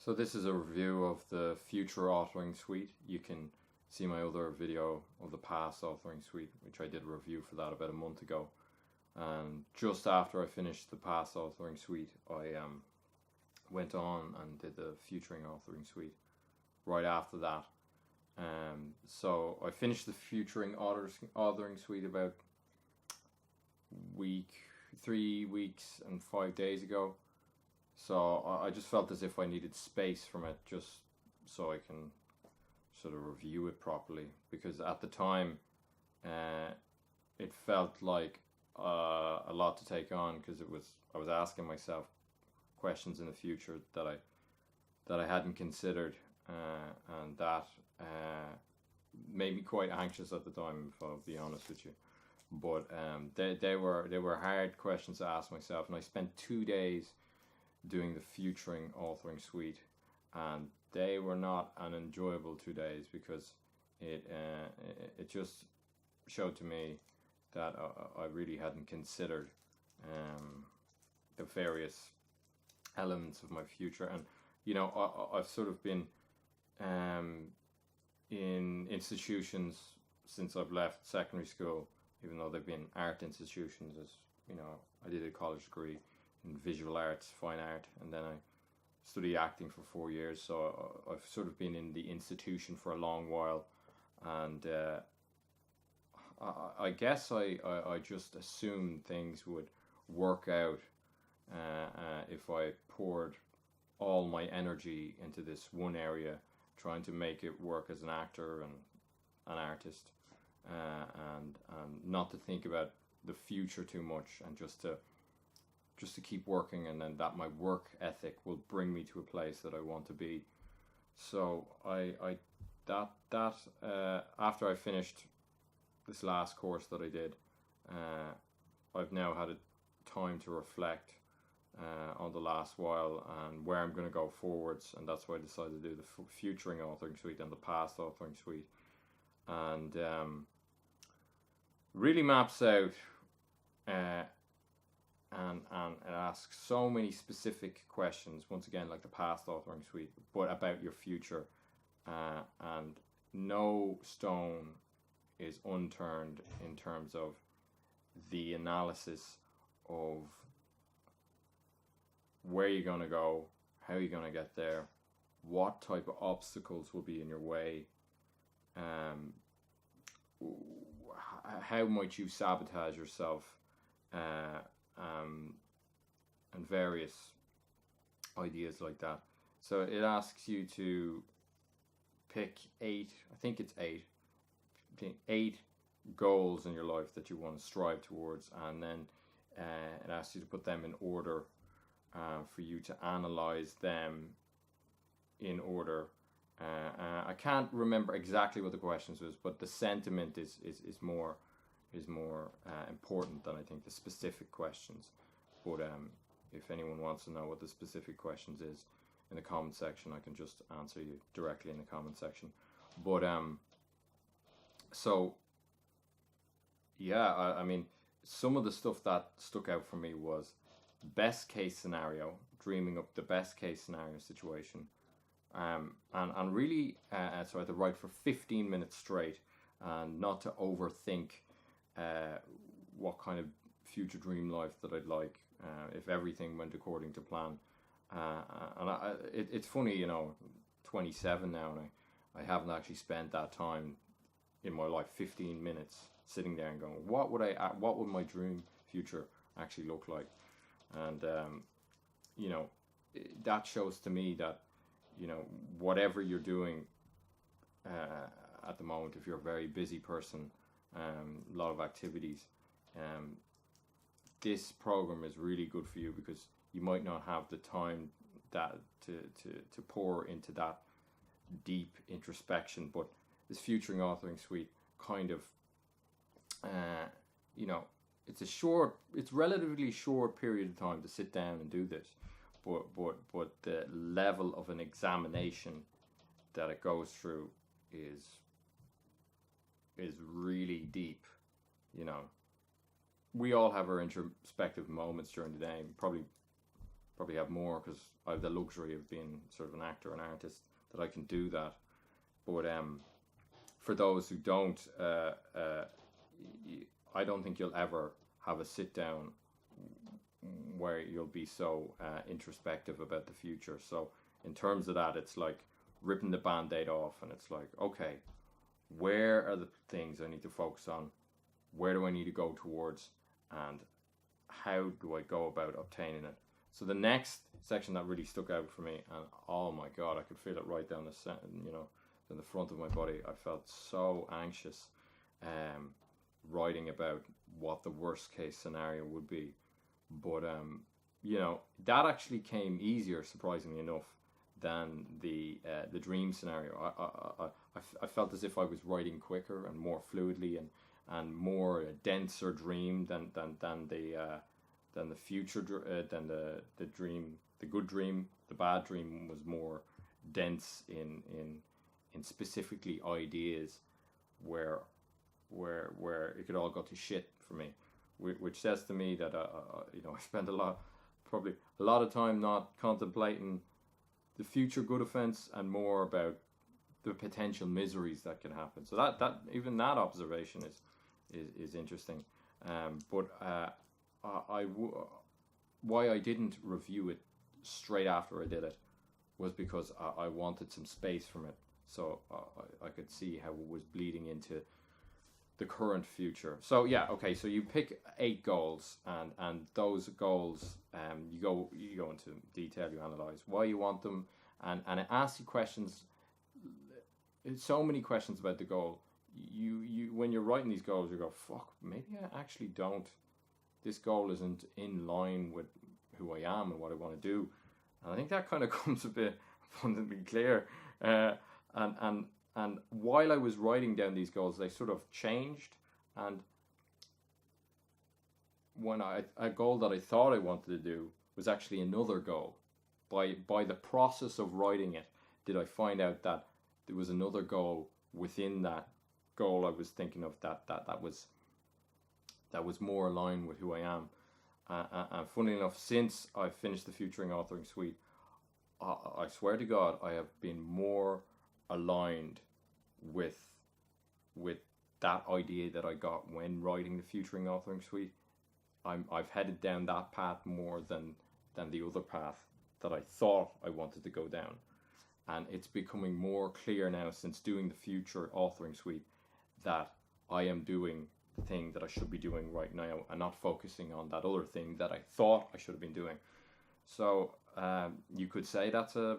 So this is a review of the future authoring suite. You can see my other video of the past authoring suite, which I did a review for that about a month ago. And just after I finished the past authoring suite, I went on and did the futuring authoring suite right after that. So I finished the futuring authoring suite about 3 weeks and 5 days ago. So I just felt as if I needed space from it, just so I can sort of review it properly, because at the time it felt like a lot to take on, because I was asking myself questions in the future that I hadn't considered, and that made me quite anxious at the time, if I'll be honest with you. But they were hard questions to ask myself, and I spent 2 days doing the futuring authoring suite, and they were not an enjoyable 2 days, because it just showed to me that I really hadn't considered the various elements of my future. And I've sort of been in institutions since I've left secondary school, even though they've been art institutions. As you know, I did a college degree in visual arts, fine art, and then I studied acting for 4 years. So I've sort of been in the institution for a long while, and I guess I just assumed things would work out if I poured all my energy into this one area, trying to make it work as an actor and an artist, and not to think about the future too much, and just to keep working, and then that my work ethic will bring me to a place that I want to be. So after I finished this last course that I did, I've now had a time to reflect on the last while and where I'm going to go forwards, and that's why I decided to do the futuring authoring suite and the past authoring suite, and really maps out and it asks so many specific questions, once again like the past authoring suite, but about your future, and no stone is unturned in terms of the analysis of where you're going to go, how you're going to get there, what type of obstacles will be in your way, how might you sabotage yourself, and various ideas like that. So it asks you to pick 8, I think it's 8 goals in your life that you want to strive towards, and then it asks you to put them in order, for you to analyze them in order. I can't remember exactly what the questions was, but the sentiment is more important than I think the specific questions. But if anyone wants to know what the specific questions is in the comment section, I can just answer you directly in the comment section. But so yeah, I mean, some of the stuff that stuck out for me was best case scenario, dreaming up the best case scenario situation, and really so I had to write for 15 minutes straight, and not to overthink what kind of future dream life that I'd like, if everything went according to plan. And it's funny, 27 now, and I haven't actually spent that time in my life, 15 minutes, sitting there and going, what would my dream future actually look like? And that shows to me that whatever you're doing at the moment, if you're a very busy person, a lot of activities, this program is really good for you, because you might not have the time that to pour into that deep introspection. But this futuring authoring suite kind of it's relatively short period of time to sit down and do this, but the level of an examination that it goes through is really deep. We all have our introspective moments during the day. Probably probably have more because I have the luxury of being sort of an actor and artist that I can do that. But for those who don't, I don't think you'll ever have a sit down where you'll be so introspective about the future. So in terms of that, it's like ripping the band-aid off, and it's like, okay, where are the things I need to focus on? Where do I need to go towards? And how do I go about obtaining it? So the next section that really stuck out for me, and oh my God, I could feel it right down in the front of my body. I felt so anxious writing about what the worst case scenario would be. But that actually came easier, surprisingly enough, than the dream scenario. I felt as if I was writing quicker and more fluidly and more a denser dream than the future, than the dream. The good dream, the bad dream was more dense in specifically ideas where it could all go to shit for me, which says to me that I spend probably a lot of time not contemplating the future good offense and more about the potential miseries that can happen. So that even that observation is interesting. But why I didn't review it straight after I did it was because I wanted some space from it, so I could see how it was bleeding into the current future. So yeah, okay. So you pick 8 goals, and those goals, you go into detail. You analyze why you want them, and it asks you questions. So many questions about the goal. You when you're writing these goals, you go, fuck, maybe I actually don't. This goal isn't in line with who I am and what I want to do, and I think that kind of comes a bit abundantly clear. And while I was writing down these goals, they sort of changed. And when a goal that I thought I wanted to do was actually another goal. By the process of writing it, did I find out that there was another goal within that goal I was thinking of that was more aligned with who I am. And funnily enough, since I finished the Futuring Authoring Suite, I swear to God, I have been more aligned with that idea that I got when writing the Futuring Authoring Suite. I've headed down that path more than the other path that I thought I wanted to go down. And it's becoming more clear now since doing the Future Authoring Suite that I am doing the thing that I should be doing right now and not focusing on that other thing that I thought I should have been doing. So you could say that's a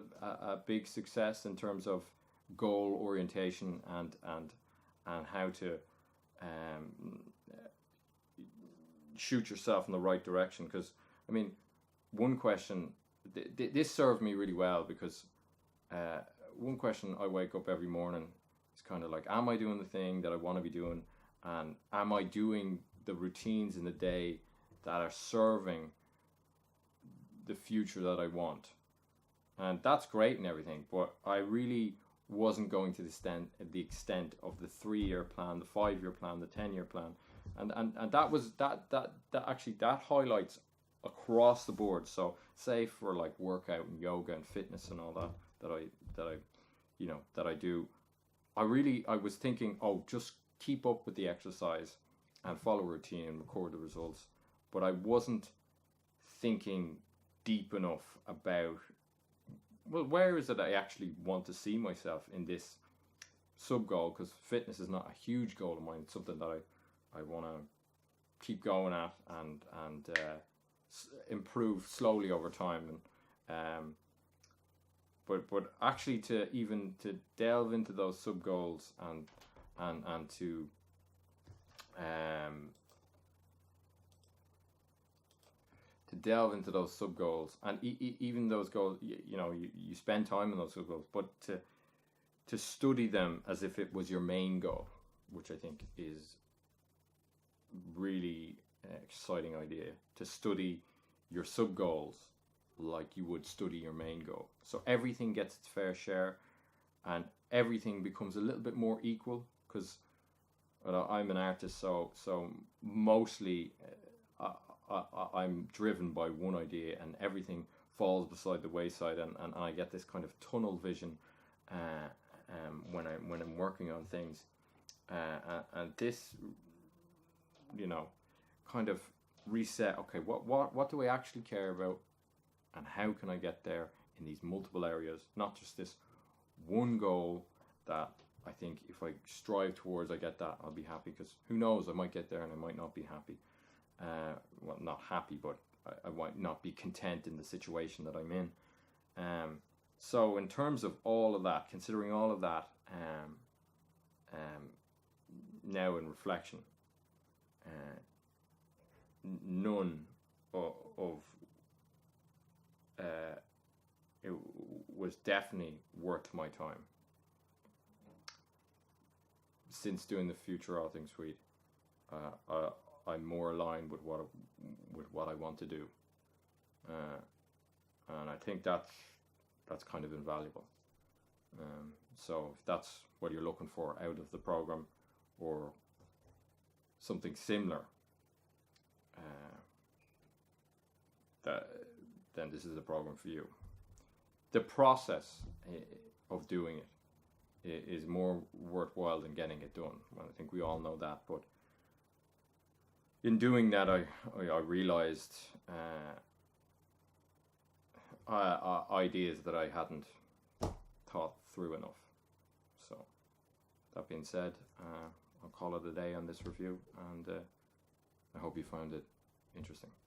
big success in terms of goal orientation and how to shoot yourself in the right direction. Because I mean, one question, this served me really well, because one question I wake up every morning is kind of like, am I doing the thing that I want to be doing, and am I doing the routines in the day that are serving the future that I want? And that's great and everything, but I really wasn't going to the extent of the 3-year plan, the 5-year plan, the 10-year plan, and that was that actually that highlights across the board. So say for like workout and yoga and fitness and all that I do, I was thinking, oh, just keep up with the exercise and follow a routine and record the results, but I wasn't thinking deep enough about, well, where is it I actually want to see myself in this sub goal? Because fitness is not a huge goal of mine. It's something that I want to keep going at and improve slowly over time. And but actually to delve into those sub goals and to delve into those sub goals, and even those goals, you spend time on those sub goals, but to study them as if it was your main goal, which I think is really an exciting idea, to study your sub goals like you would study your main goal. So everything gets its fair share and everything becomes a little bit more equal, because I'm an artist, so mostly I'm driven by one idea, and everything falls beside the wayside, and I get this kind of tunnel vision when I'm working on things, and this, you know, kind of reset. Okay, what do I actually care about, and how can I get there in these multiple areas? Not just this one goal that I think if I strive towards, I get that, I'll be happy. Because who knows, I might get there and I might not be happy. Well, not happy, but I might not be content in the situation that I'm in. So in terms of all of that, considering all of that, now in reflection, none of it was definitely worth my time. Since doing the Future All Things Suite, I'm more aligned with what I want to do, and I think that's kind of invaluable. So if that's what you're looking for out of the program, or something similar, then this is a program for you. The process of doing it is more worthwhile than getting it done. Well, I think we all know that, but in doing that, I realized ideas that I hadn't thought through enough. So that being said, I'll call it a day on this review, and I hope you found it interesting.